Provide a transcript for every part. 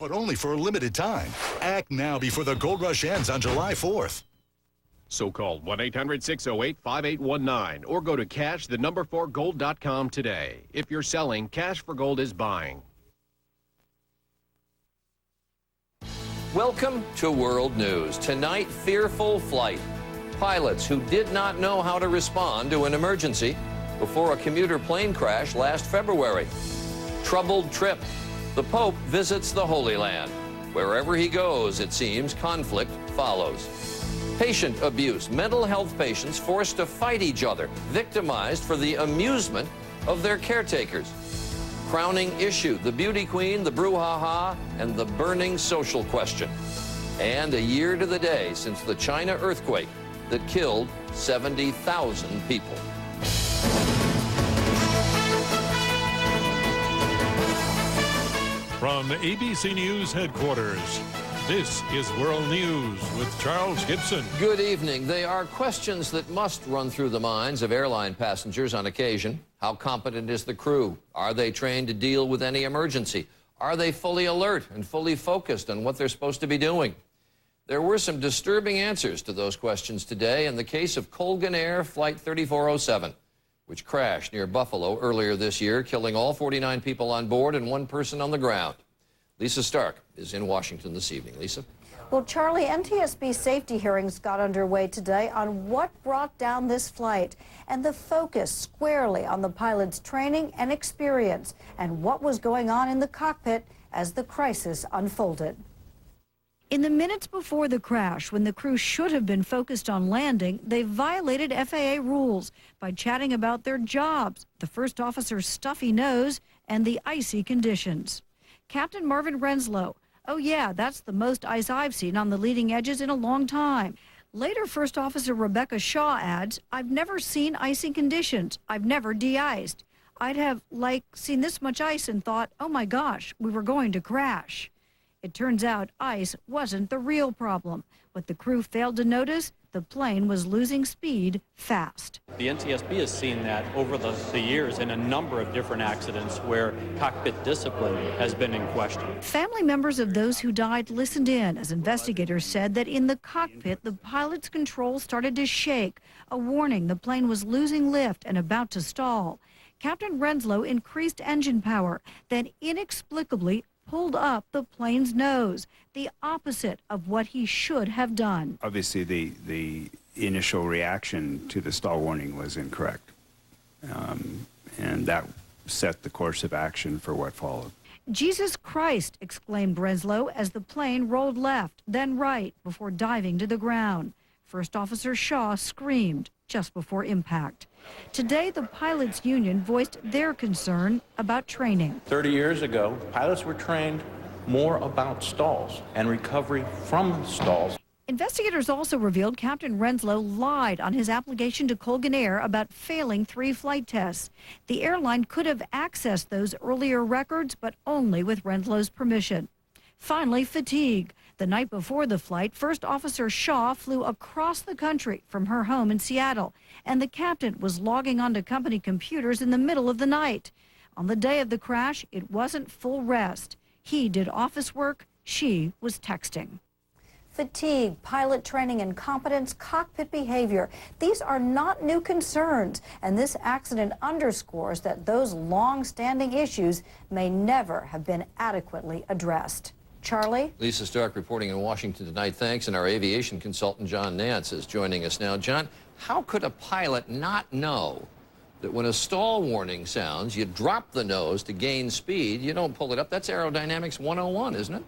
but only for a limited time. Act now before the gold rush ends on July 4th. So call 1-800-608-5819 or go to cash4gold.com today. If you're selling, Cash for Gold is buying. Welcome to World News. Tonight, fearful flight. Pilots who did not know how to respond to an emergency before a commuter plane crash last February. Troubled trip. The Pope visits the Holy Land. Wherever he goes, it seems, conflict follows. Patient abuse. Mental health patients forced to fight each other, victimized for the amusement of their caretakers. Crowning issue, the beauty queen, the brouhaha, and the burning social question. And a year to the day since the China earthquake that killed 70,000 people. From ABC News headquarters, this is World News with Charles Gibson. Good evening. They are questions that must run through the minds of airline passengers on occasion. How competent is the crew? Are they trained to deal with any emergency? Are they fully alert and fully focused on what they're supposed to be doing? There were some disturbing answers to those questions today in the case of Colgan Air Flight 3407, which crashed near Buffalo earlier this year, killing all 49 people on board and one person on the ground. Lisa Stark is in Washington this evening. Lisa? Well, Charlie, NTSB safety hearings got underway today on what brought down this flight and the focus squarely on the pilot's training and experience and what was going on in the cockpit as the crisis unfolded. In the minutes before the crash, when the crew should have been focused on landing, they violated FAA rules by chatting about their jobs, the first officer's stuffy nose, and the icy conditions. Captain Marvin Renslow, "Oh yeah, that's the most ice I've seen on the leading edges in a long time." Later, First Officer Rebecca Shaw adds, "I've never seen icy conditions. I've never de-iced. I'd have, seen this much ice and thought, oh my gosh, we were going to crash." It turns out ice wasn't the real problem. What the crew failed to notice, the plane was losing speed fast. The NTSB has seen that over the years in a number of different accidents where cockpit discipline has been in question. Family members of those who died listened in as investigators said that in the cockpit, the pilot's controls started to shake, a warning the plane was losing lift and about to stall. Captain Renslow increased engine power, then inexplicably pulled up the plane's nose, the opposite of what he should have done. Obviously, the initial reaction to the stall warning was incorrect, and that set the course of action for what followed. Jesus Christ, exclaimed Renslow as the plane rolled left, then right, before diving to the ground. First Officer Shaw screamed just before impact. Today, the pilots' union voiced their concern about training. 30 years ago, pilots were trained more about stalls and recovery from stalls. Investigators also revealed Captain Renslow lied on his application to Colgan Air about failing 3 flight tests. The airline could have accessed those earlier records, but only with Renslow's permission. Finally, fatigue. The night before the flight, First Officer Shaw flew across the country from her home in Seattle, and the captain was logging onto company computers in the middle of the night. On the day of the crash, it wasn't full rest. He did office work, she was texting. Fatigue, pilot training incompetence, cockpit behavior. These are not new concerns, and this accident underscores that those long-standing issues may never have been adequately addressed. Charlie? Lisa Stark reporting in Washington tonight. Thanks. And our aviation consultant, John Nance, is joining us now. John, how could a pilot not know that when a stall warning sounds, you drop the nose to gain speed, you don't pull it up? That's aerodynamics 101, isn't it?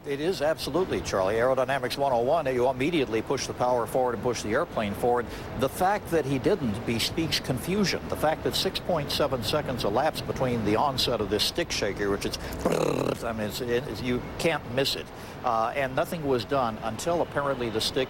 It is absolutely, Charlie. Aerodynamics 101, you immediately push the power forward and push the airplane forward. The fact that he didn't bespeaks confusion. The fact that 6.7 seconds elapsed between the onset of this stick shaker, which is, I mean, you can't miss it. And nothing was done until apparently the stick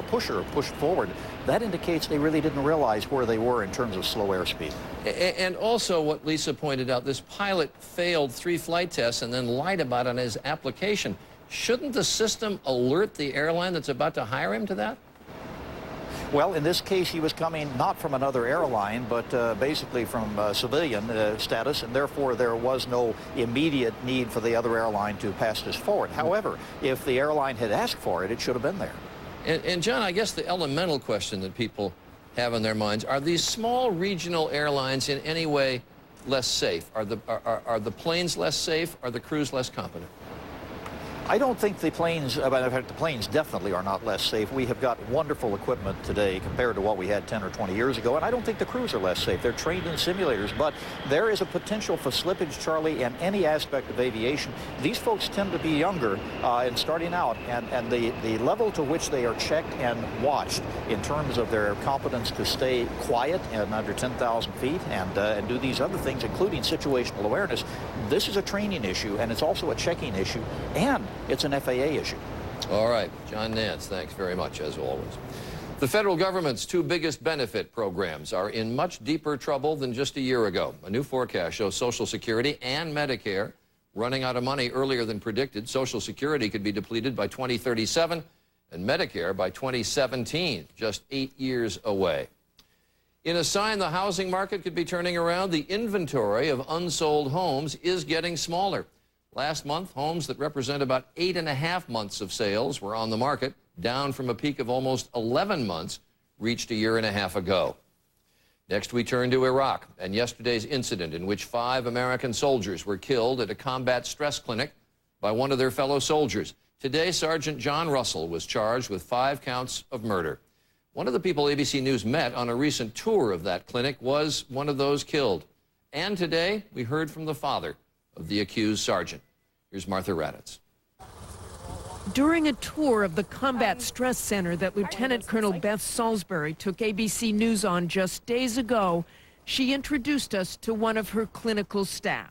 pusher pushed forward. That indicates they really didn't realize where they were in terms of slow airspeed. And also what Lisa pointed out, this pilot failed 3 flight tests and then lied about it on his application. Shouldn't the system alert the airline that's about to hire him to that? Well, in this case, he was coming not from another airline, but basically from civilian status, and therefore there was no immediate need for the other airline to pass this forward. However, if the airline had asked for it, it should have been there. And John, I guess the elemental question that people have in their minds, are these small regional airlines in any way less safe? Are the planes less safe? Are the crews less competent? I don't think the planes, in fact, the planes definitely are not less safe. We have got wonderful equipment today compared to what we had 10 or 20 years ago, and I don't think the crews are less safe. They're trained in simulators, but there is a potential for slippage, Charlie, in any aspect of aviation. These folks tend to be younger and starting out, and the level to which they are checked and watched in terms of their competence to stay quiet and under 10,000 feet and do these other things, including situational awareness, this is a training issue, and it's also a checking issue, and it's an FAA issue. All right. John Nance, thanks very much, as always. The federal government's two biggest benefit programs are in much deeper trouble than just a year ago. A new forecast shows Social Security and Medicare running out of money earlier than predicted. Social Security could be depleted by 2037 and Medicare by 2017, just 8 years away. In a sign the housing market could be turning around, the inventory of unsold homes is getting smaller. Last month, homes that represent about 8.5 months of sales were on the market, down from a peak of almost 11 months reached a year and a half ago. Next, we turn to Iraq and yesterday's incident in which 5 American soldiers were killed at a combat stress clinic by one of their fellow soldiers. Today, Sergeant John Russell was charged with 5 counts of murder. One of the people ABC News met on a recent tour of that clinic was one of those killed. And today, we heard from the father of the accused sergeant. Here's Martha Raddatz. During a tour of the Combat Stress Center that Lieutenant Colonel Beth Salisbury took ABC News on just days ago, she introduced us to one of her clinical staff.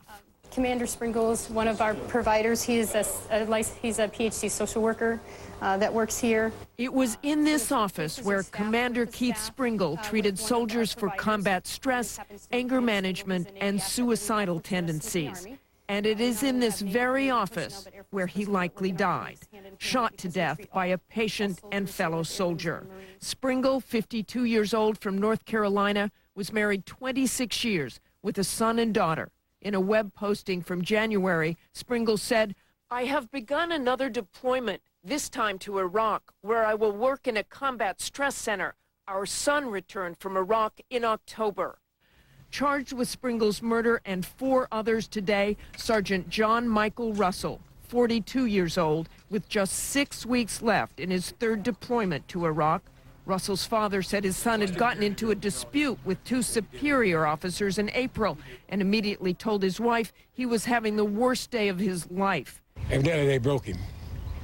Commander Springle is one of our providers. He's a PhD social worker that works here. It was in this office where Commander Keith Springle treated soldiers for combat stress, anger management, and suicidal tendencies. And it is in this very office where he likely died, shot to death by a patient and fellow soldier. Springle, 52 years old from North Carolina, was married 26 years with a son and daughter. In a web posting from January, Springle said, "I have begun another deployment, this time to Iraq, where I will work in a combat stress center. Our son returned from Iraq in October." Charged with Springle's murder and 4 others today, Sergeant John Michael Russell, 42 years old, with just 6 weeks left in his 3rd deployment to Iraq. Russell's father said his son had gotten into a dispute with 2 superior officers in April and immediately told his wife he was having the worst day of his life. Evidently, they broke him.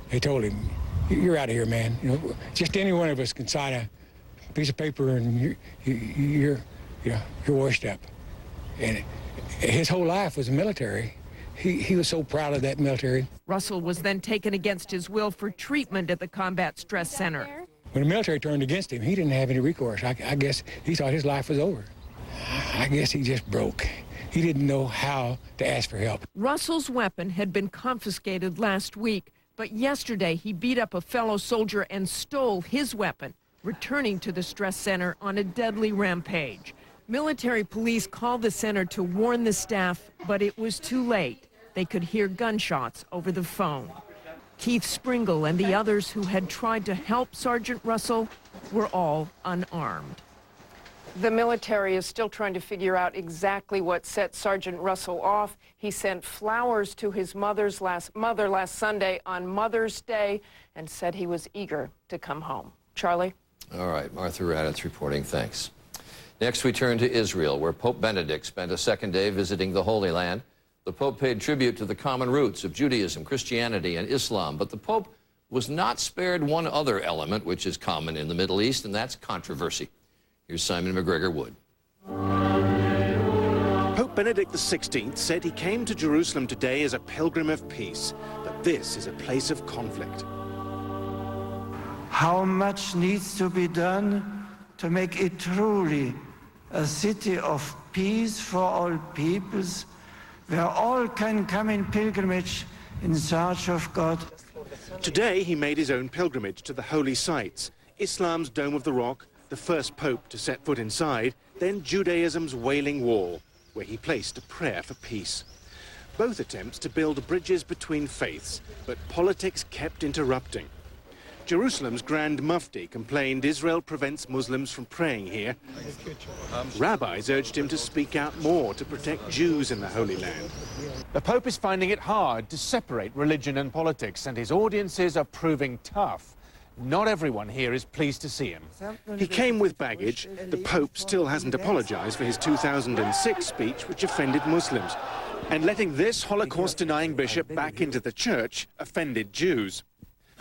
They told him, "You're out of here, man. You know, just any one of us can sign a piece of paper and you're washed up." And his whole life was military. He was so proud of that military. Russell was then taken against his will for treatment at the Combat Stress Center. When the military turned against him, he didn't have any recourse. I guess he thought his life was over. I guess he just broke. He didn't know how to ask for help. Russell's weapon had been confiscated last week, but yesterday he beat up a fellow soldier and stole his weapon, returning to the stress center on a deadly rampage. Military police called the center to warn the staff, but it was too late. They could hear gunshots over the phone. Keith Springle and the others who had tried to help Sergeant Russell were all unarmed. The military is still trying to figure out exactly what set Sergeant Russell off. He sent flowers to his mother last Sunday on Mother's Day and said he was eager to come home. Charlie? All right, Martha Raddatz reporting. Thanks. Next, we turn to Israel, where Pope Benedict spent a second day visiting the Holy Land. The Pope paid tribute to the common roots of Judaism, Christianity, and Islam, but the Pope was not spared one other element which is common in the Middle East, and that's controversy. Here's Simon McGregor-Wood. Pope Benedict XVI said he came to Jerusalem today as a pilgrim of peace, but this is a place of conflict. How much needs to be done to make it truly a city of peace for all peoples, where all can come in pilgrimage in search of God. Today he made his own pilgrimage to the holy sites, Islam's Dome of the Rock, the first pope to set foot inside, then Judaism's Wailing Wall, where he placed a prayer for peace. Both attempts to build bridges between faiths, but politics kept interrupting. Jerusalem's Grand Mufti complained Israel prevents Muslims from praying here. Rabbis urged him to speak out more to protect Jews in the Holy Land. The Pope is finding it hard to separate religion and politics, and his audiences are proving tough. Not everyone here is pleased to see him. He came with baggage. The Pope still hasn't apologized for his 2006 speech, which offended Muslims. And letting this Holocaust-denying bishop back into the church offended Jews.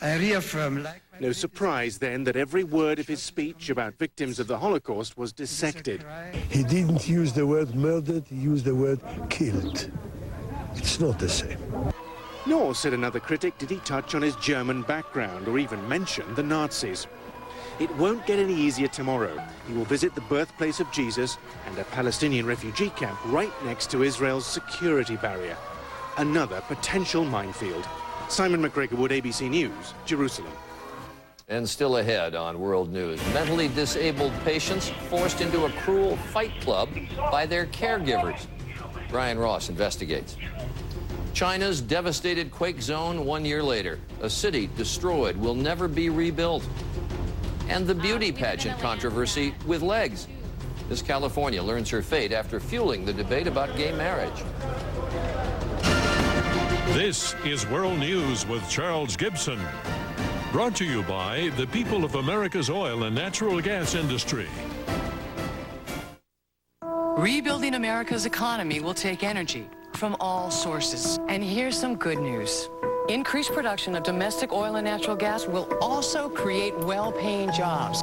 I reaffirm, No surprise, then, that every word of his speech about victims of the Holocaust was dissected. He didn't use the word murdered, he used the word killed. It's not the same. Nor, said another critic, did he touch on his German background or even mention the Nazis. It won't get any easier tomorrow. He will visit the birthplace of Jesus and a Palestinian refugee camp right next to Israel's security barrier. Another potential minefield. Simon McGregor Wood, ABC News, Jerusalem. And still ahead on World News, mentally disabled patients forced into a cruel fight club by their caregivers. Brian Ross investigates. China's devastated quake zone 1 year later. A city destroyed will never be rebuilt. And the beauty pageant controversy with legs. Miss California learns her fate after fueling the debate about gay marriage. This is World News with Charles Gibson. Brought to you by the people of America's oil and natural gas industry. Rebuilding America's economy will take energy from all sources. And here's some good news. Increased production of domestic oil and natural gas will also create well-paying jobs,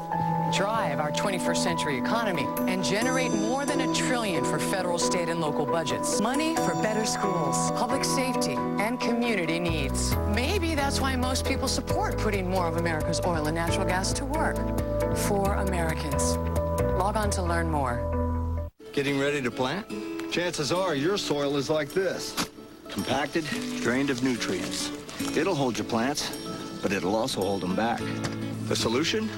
drive our 21st century economy, and generate more than $1 trillion for federal, state, and local budgets. Money for better schools, public safety, and community needs. Maybe that's why most people support putting more of America's oil and natural gas to work. For Americans. Log on to learn more. Getting ready to plant? Chances are your soil is like this. Compacted, drained of nutrients. It'll hold your plants, but it'll also hold them back. The solution?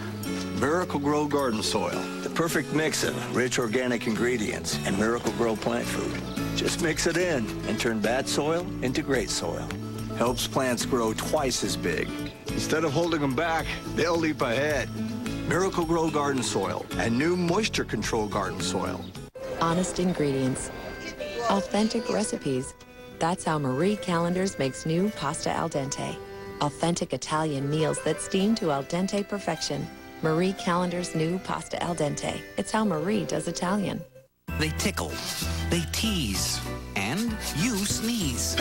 Miracle-Gro garden soil. The perfect mix of rich organic ingredients and Miracle-Gro plant food. Just mix it in and turn bad soil into great soil. Helps plants grow twice as big. Instead of holding them back, they'll leap ahead. Miracle-Gro garden soil and new moisture control garden soil. Honest ingredients. Authentic recipes. That's how Marie Callender's makes new pasta al dente. Authentic Italian meals that steam to al dente perfection. Marie Callender's new pasta al dente. It's how Marie does Italian. They tickle, they tease, and you sneeze.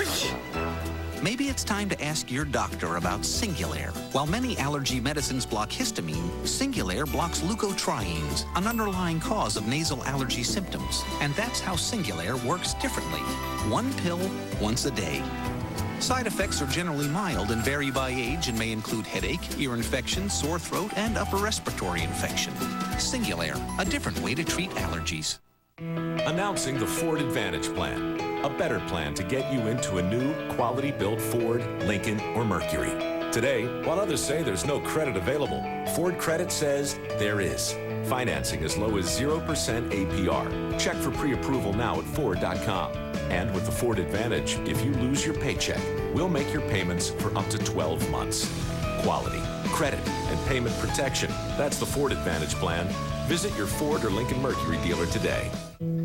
Maybe it's time to ask your doctor about Singulair. While many allergy medicines block histamine, Singulair blocks leukotrienes, an underlying cause of nasal allergy symptoms. And that's how Singulair works differently. One pill, once a day. Side effects are generally mild and vary by age and may include headache, ear infection, sore throat, and upper respiratory infection. Singulair, a different way to treat allergies. Announcing the Ford Advantage Plan, a better plan to get you into a new, quality-built Ford, Lincoln, or Mercury. Today, while others say there's no credit available, Ford Credit says there is. Financing as low as 0% APR. Check for pre-approval now at Ford.com. And with the Ford Advantage, if you lose your paycheck, we'll make your payments for up to 12 months. Quality, credit, and payment protection. That's the Ford Advantage Plan. Visit your Ford or Lincoln Mercury dealer today.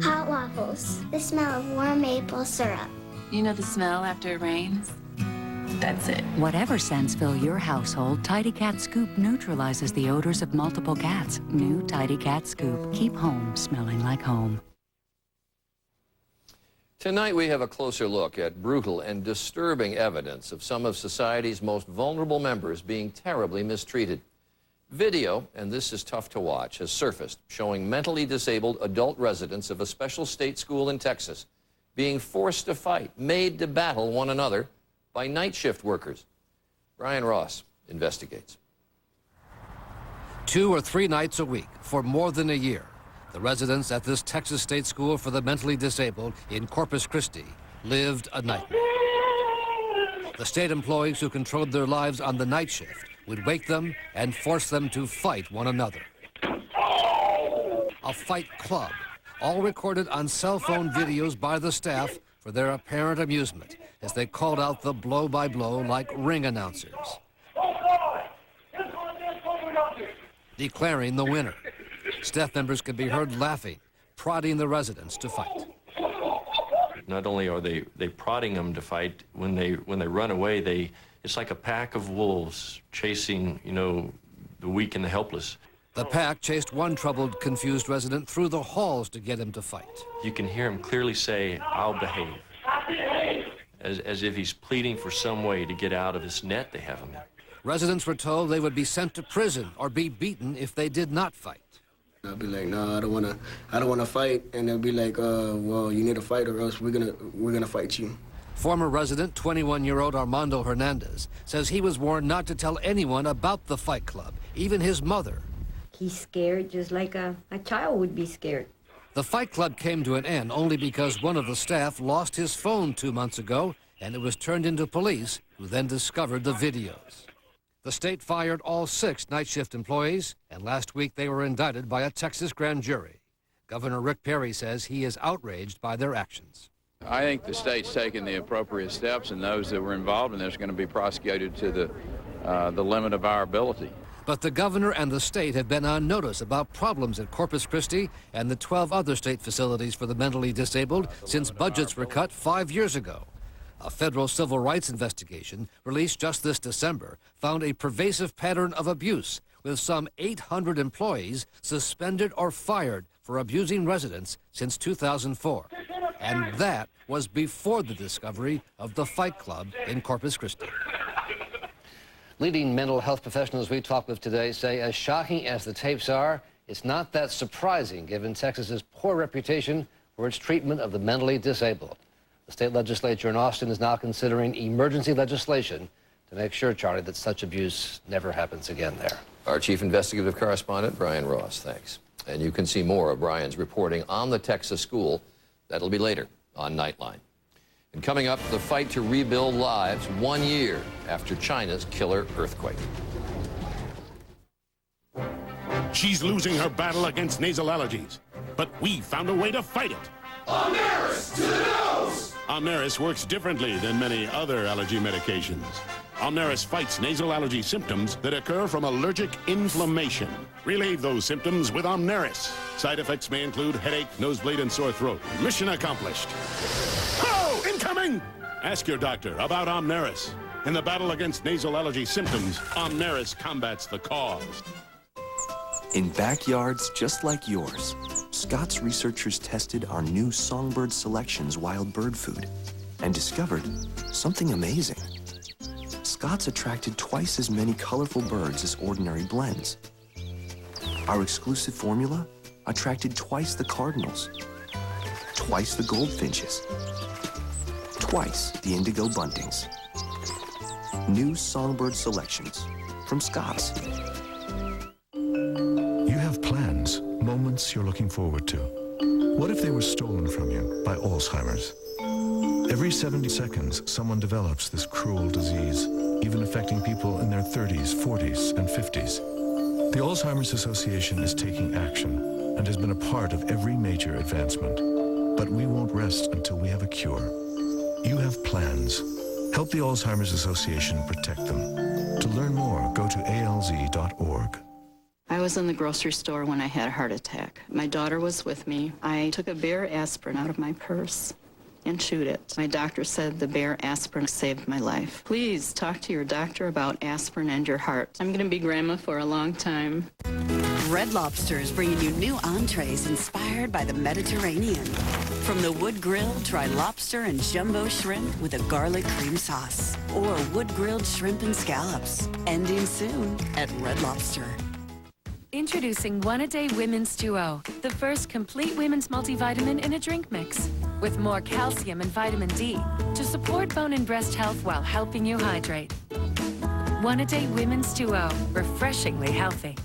Hot waffles. The smell of warm maple syrup. You know the smell after it rains? That's it. Whatever scents fill your household, Tidy Cat Scoop neutralizes the odors of multiple cats. New Tidy Cat Scoop. Keep home smelling like home. Tonight we have a closer look at brutal and disturbing evidence of some of society's most vulnerable members being terribly mistreated. Video, and this is tough to watch, has surfaced showing mentally disabled adult residents of a special state school in Texas being forced to fight, made to battle one another by night shift workers. Brian Ross investigates. 2 or 3 nights a week for more than a year, the residents at this Texas state school for the mentally disabled in Corpus Christi lived a nightmare. The state employees who controlled their lives on the night shift would wake them and force them to fight one another. a fight club, all recorded on cell phone videos by the staff for their apparent amusement as they called out the blow-by-blow like ring announcers, declaring the winner. Staff members could be heard laughing, prodding the residents to fight. Not only are they prodding them to fight, when they run away, it's like a pack of wolves chasing, the weak and the helpless. The pack chased one troubled, confused resident through the halls to get him to fight. You can hear him clearly say, "I'll behave," as if he's pleading for some way to get out of this net they have him in. Residents were told they would be sent to prison or be beaten if they did not fight. I'll be like, "No, I don't wanna fight," and they'll be like, "Well, you need to fight, or else we're gonna fight you." Former resident, 21-year-old Armando Hernandez, says he was warned not to tell anyone about the fight club, even his mother. He's scared just like a child would be scared. The fight club came to an end only because one of the staff lost his phone 2 months ago, and it was turned into police, who then discovered the videos. The state fired all 6 night shift employees, and last week they were indicted by a Texas grand jury. Governor Rick Perry says he is outraged by their actions. I think the state's taken the appropriate steps, and those that were involved in this are going to be prosecuted to the limit of our ability. But the governor and the state have been on notice about problems at Corpus Christi and the 12 other state facilities for the mentally disabled since budgets were cut 5 years ago. A federal civil rights investigation released just this December found a pervasive pattern of abuse, with some 800 employees suspended or fired for abusing residents since 2004. And that was before the discovery of the Fight Club in Corpus Christi. Leading mental health professionals we talked with today say, as shocking as the tapes are, it's not that surprising given Texas's poor reputation for its treatment of the mentally disabled. The state legislature in Austin is now considering emergency legislation to make sure, Charlie, that such abuse never happens again there. Our chief investigative correspondent, Brian Ross, thanks. And you can see more of Brian's reporting on the Texas school. That'll be later on Nightline. And coming up, the fight to rebuild lives 1 year after China's killer earthquake. She's losing her battle against nasal allergies, but we found a way to fight it. Omneris to the nose! Omneris works differently than many other allergy medications. Omneris fights nasal allergy symptoms that occur from allergic inflammation. Relieve those symptoms with Omneris. Side effects may include headache, nosebleed, and sore throat. Mission accomplished. Oh, incoming! Ask your doctor about Omneris. In the battle against nasal allergy symptoms, Omneris combats the cause. In backyards just like yours, Scott's researchers tested our new Songbird Selections wild bird food and discovered something amazing. Scott's attracted twice as many colorful birds as ordinary blends. Our exclusive formula attracted twice the cardinals, twice the goldfinches, twice the indigo buntings. New Songbird Selections from Scott's. You have plans, moments you're looking forward to. What if they were stolen from you by Alzheimer's? Every 70 seconds, someone develops this cruel disease, even affecting people in their 30s, 40s, and 50s. The Alzheimer's Association is taking action and has been a part of every major advancement. But we won't rest until we have a cure. You have plans. Help the Alzheimer's Association protect them. To learn more, go to alz.org. I was in the grocery store when I had a heart attack. My daughter was with me. I took a Bayer aspirin out of my purse and chewed it. My doctor said the Bayer aspirin saved my life. Please talk to your doctor about aspirin and your heart. I'm going to be grandma for a long time. Red Lobster is bringing you new entrees inspired by the Mediterranean. From the wood grill, try lobster and jumbo shrimp with a garlic cream sauce. Or wood-grilled shrimp and scallops. Ending soon at Red Lobster. Introducing One-A-Day Women's 2O, the first complete women's multivitamin in a drink mix. With more calcium and vitamin D to support bone and breast health while helping you hydrate. One-A-Day Women's 2O, refreshingly healthy.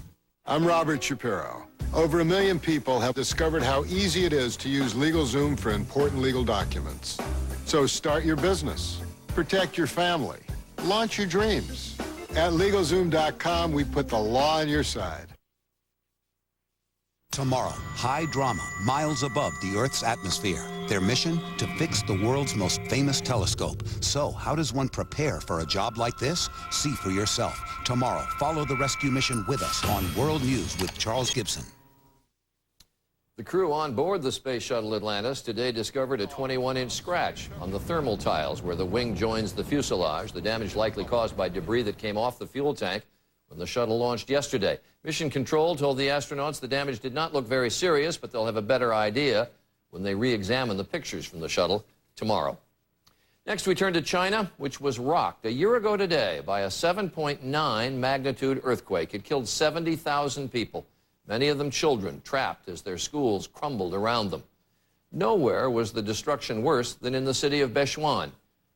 I'm Robert Shapiro. Over 1 million people have discovered how easy it is to use LegalZoom for important legal documents. So start your business, protect your family, launch your dreams. At LegalZoom.com, we put the law on your side. Tomorrow, high drama, miles above the Earth's atmosphere. Their mission, to fix the world's most famous telescope. So, how does one prepare for a job like this? See for yourself. Tomorrow, follow the rescue mission with us on World News with Charles Gibson. The crew on board the Space Shuttle Atlantis today discovered a 21-inch scratch on the thermal tiles where the wing joins the fuselage, the damage likely caused by debris that came off the fuel tank when the shuttle launched yesterday. Mission Control told the astronauts the damage did not look very serious, but they'll have a better idea when they re-examine the pictures from the shuttle tomorrow. Next, we turn to China, which was rocked a year ago today by a 7.9 magnitude earthquake. It killed 70,000 people, many of them children, trapped as their schools crumbled around them. Nowhere was the destruction worse than in the city of Bechuan,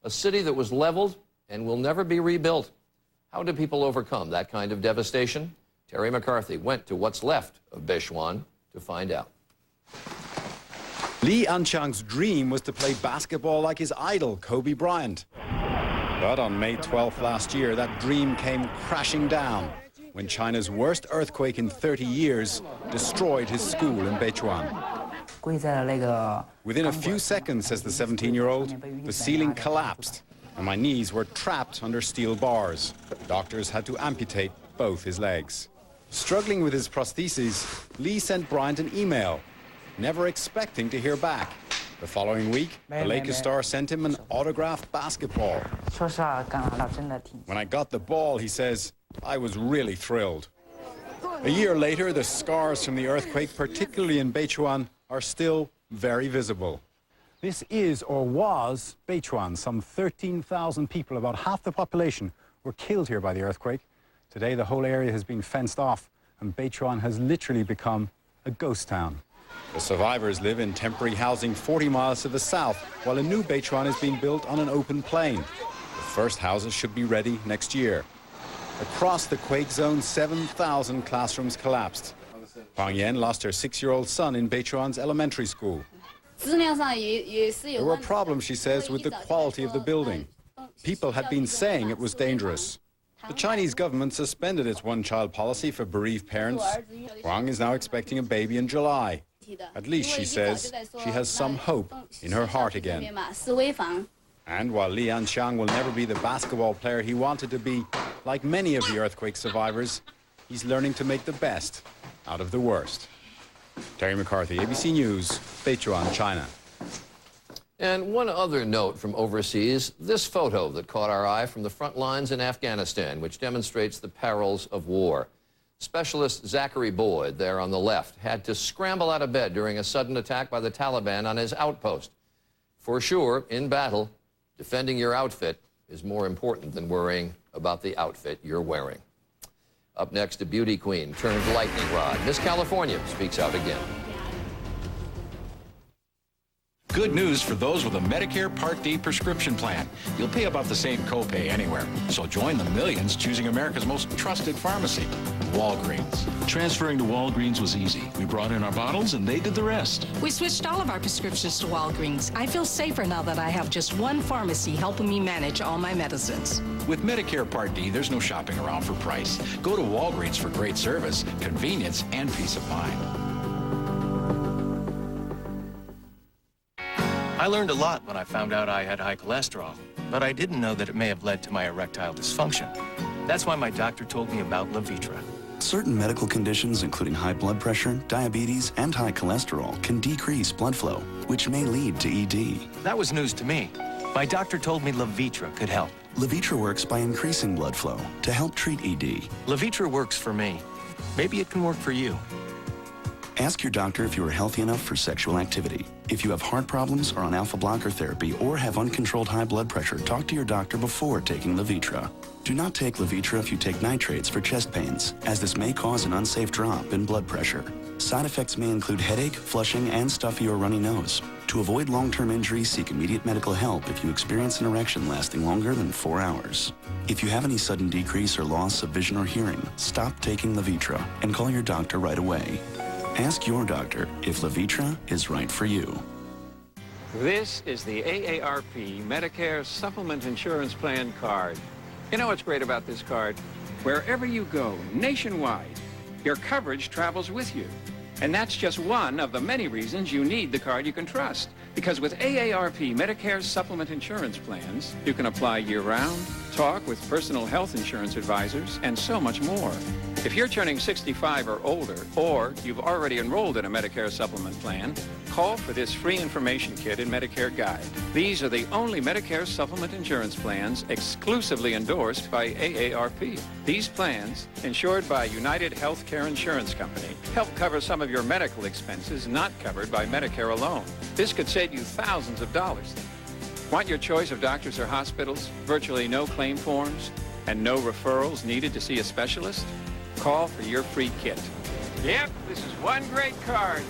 a city that was leveled and will never be rebuilt. How do people overcome that kind of devastation? Terry McCarthy went to what's left of Bechuan to find out. Li Anqiang's dream was to play basketball like his idol, Kobe Bryant. But on May 12th last year, that dream came crashing down when China's worst earthquake in 30 years destroyed his school in Bechuan. Within a few seconds, says the 17-year-old, the ceiling collapsed and my knees were trapped under steel bars. Doctors had to amputate both his legs. Struggling with his prostheses, Li sent Bryant an email, never expecting to hear back. The following week, the Lakers star sent him an autographed basketball. When I got the ball, he says, I was really thrilled. A year later, the scars from the earthquake, particularly in Bechuan, are still very visible. This is, or was, Bechuan. Some 13,000 people, about half the population, were killed here by the earthquake. Today, the whole area has been fenced off, and Bechuan has literally become a ghost town. The survivors live in temporary housing 40 miles to the south, while a new Bechuan is being built on an open plain. The first houses should be ready next year. Across the quake zone, 7,000 classrooms collapsed. Huang Yan lost her 6-year-old son in Bechuan's elementary school. There were problems, she says, with the quality of the building. People had been saying it was dangerous. The Chinese government suspended its one-child policy for bereaved parents. Huang is now expecting a baby in July. At least, she says, she has some hope in her heart again. And while Li Anqiang will never be the basketball player he wanted to be, like many of the earthquake survivors, he's learning to make the best out of the worst. Terry McCarthy, ABC News, Bechuan, China. And one other note from overseas, this photo that caught our eye from the front lines in Afghanistan, which demonstrates the perils of war. Specialist Zachary Boyd, there on the left, had to scramble out of bed during a sudden attack by the Taliban on his outpost. For sure, in battle, defending your outfit is more important than worrying about the outfit you're wearing. Up next, a beauty queen turned lightning rod. Miss California speaks out again. Good news for those with a Medicare Part D prescription plan. You'll pay about the same copay anywhere. So join the millions choosing America's most trusted pharmacy, Walgreens. Transferring to Walgreens was easy. We brought in our bottles and they did the rest. We switched all of our prescriptions to Walgreens. I feel safer now that I have just one pharmacy helping me manage all my medicines. With Medicare Part D, there's no shopping around for price. Go to Walgreens for great service, convenience, and peace of mind. I learned a lot when I found out I had high cholesterol, but I didn't know that it may have led to my erectile dysfunction. That's why my doctor told me about Levitra. Certain medical conditions, including high blood pressure, diabetes, and high cholesterol, can decrease blood flow, which may lead to ED. That was news to me. My doctor told me Levitra could help. Levitra works by increasing blood flow to help treat ED. Levitra works for me. Maybe it can work for you. Ask your doctor if you are healthy enough for sexual activity. If you have heart problems, are on alpha blocker therapy, or have uncontrolled high blood pressure, talk to your doctor before taking Levitra. Do not take Levitra if you take nitrates for chest pains, as this may cause an unsafe drop in blood pressure. Side effects may include headache, flushing, and stuffy or runny nose. To avoid long-term injury, seek immediate medical help if you experience an erection lasting longer than 4 hours. If you have any sudden decrease or loss of vision or hearing, stop taking Levitra and call your doctor right away. Ask your doctor if Levitra is right for you. This is the AARP Medicare Supplement Insurance Plan card. You know what's great about this card? Wherever you go, nationwide, your coverage travels with you. And that's just one of the many reasons you need the card you can trust. Because with AARP Medicare's supplement insurance plans, you can apply year-round, talk with personal health insurance advisors, and so much more. If you're turning 65 or older, or you've already enrolled in a Medicare supplement plan, call for this free information kit and Medicare guide. These are the only Medicare supplement insurance plans exclusively endorsed by AARP. These plans, insured by United Healthcare Insurance Company, help cover some of your medical expenses not covered by Medicare alone. This could save you thousands of dollars. Want your choice of doctors or hospitals, virtually no claim forms, and no referrals needed to see a specialist? Call for your free kit. Yep, this is one great card.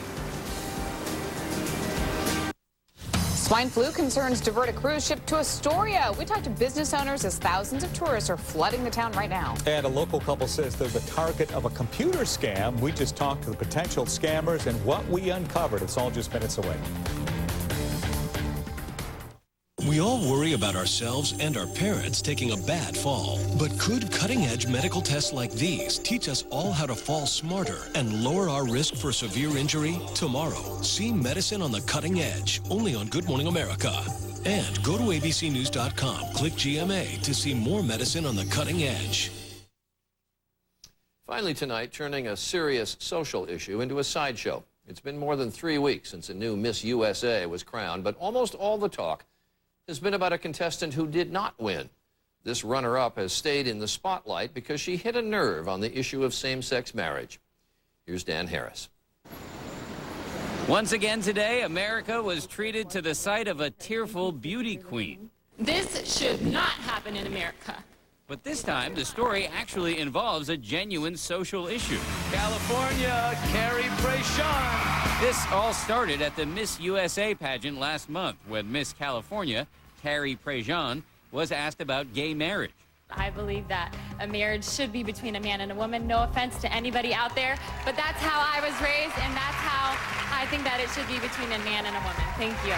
Swine flu concerns divert a cruise ship to Astoria. We talked to business owners as thousands of tourists are flooding the town right now. And a local couple says they're the target of a computer scam. We just talked to the potential scammers and what we uncovered. It's all just minutes away. We all worry about ourselves and our parents taking a bad fall. But could cutting-edge medical tests like these teach us all how to fall smarter and lower our risk for severe injury? Tomorrow, see medicine on the cutting edge, only on Good Morning America. And go to abcnews.com, click GMA to see more medicine on the cutting edge. Finally tonight, turning a serious social issue into a sideshow. It's been more than 3 weeks since a new Miss USA was crowned, but almost all the talk has been about a contestant who did not win. This runner-up has stayed in the spotlight because she hit a nerve on the issue of same-sex marriage. Here's Dan Harris. Once again today, America was treated to the sight of a tearful beauty queen. This should not happen in America. But this time, the story actually involves a genuine social issue. California, Carrie Prejean. This all started at the Miss USA pageant last month when Miss California, Carrie Prejean, was asked about gay marriage. I believe that a marriage should be between a man and a woman. No offense to anybody out there, but that's how I was raised, and that's how I think that it should be between a man and a woman. Thank you.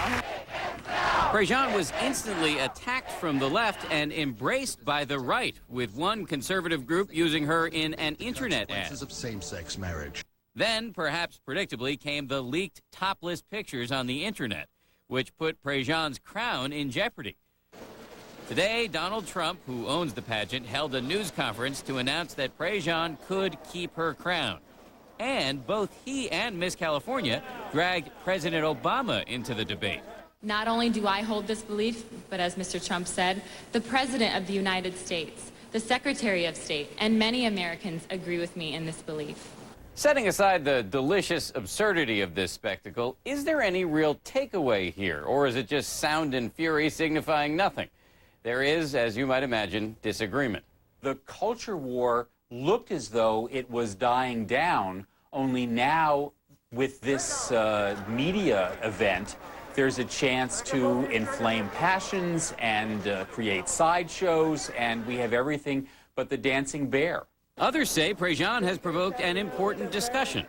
Prejean was instantly attacked from the left and embraced by the right, with one conservative group using her in an internet ad. Of same-sex marriage. Then, perhaps predictably, came the leaked topless pictures on the internet, which put Prejean's crown in jeopardy. Today, Donald Trump, who owns the pageant, held a news conference to announce that Prejean could keep her crown. And both he and Miss California dragged President Obama into the debate. Not only do I hold this belief, but as Mr. Trump said, the President of the United States, the Secretary of State, and many Americans agree with me in this belief. Setting aside the delicious absurdity of this spectacle, is there any real takeaway here, or is it just sound and fury signifying nothing? There is, as you might imagine, disagreement. The culture war looked as though it was dying down, only now with this media event, there's a chance to inflame passions and create sideshows, and we have everything but the dancing bear. Others say Prejean has provoked an important discussion.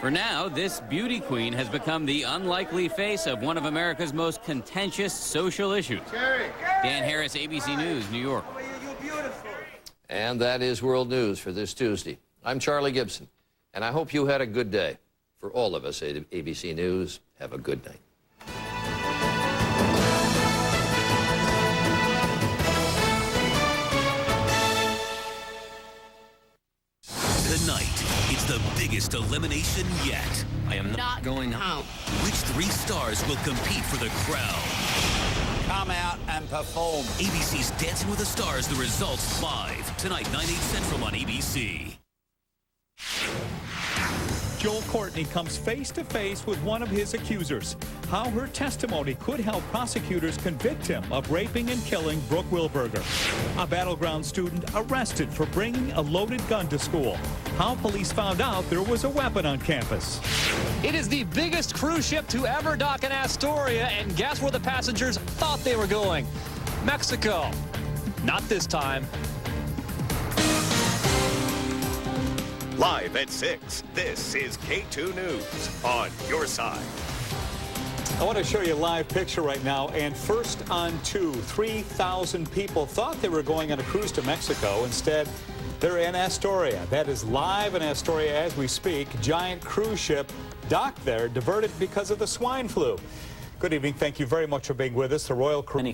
For now, this beauty queen has become the unlikely face of one of America's most contentious social issues. Dan Harris, ABC News, New York. And that is World News for this Tuesday. I'm Charlie Gibson, and I hope you had a good day. For all of us at ABC News, have a good night. Tonight, it's the biggest elimination yet. I am not going home. Which 3 stars will compete for the crown? Come out and perform. ABC's Dancing with the Stars, the results live. Tonight, 9, 8 Central on ABC. Joel Courtney comes face-to-face with one of his accusers. How her testimony could help prosecutors convict him of raping and killing Brooke Wilberger. A battleground student arrested for bringing a loaded gun to school. How police found out there was a weapon on campus. It is the biggest cruise ship to ever dock in Astoria, and guess where the passengers thought they were going? Mexico. Not this time. Live at 6, this is K2 News on your side. I want to show you a live picture right now. And first on 2, 3,000 people thought they were going on a cruise to Mexico. Instead, They're in Astoria. That is live in Astoria as we speak. Giant cruise ship docked there, diverted because of the swine flu. Good evening. Thank you very much for being with us. The Royal Caribbean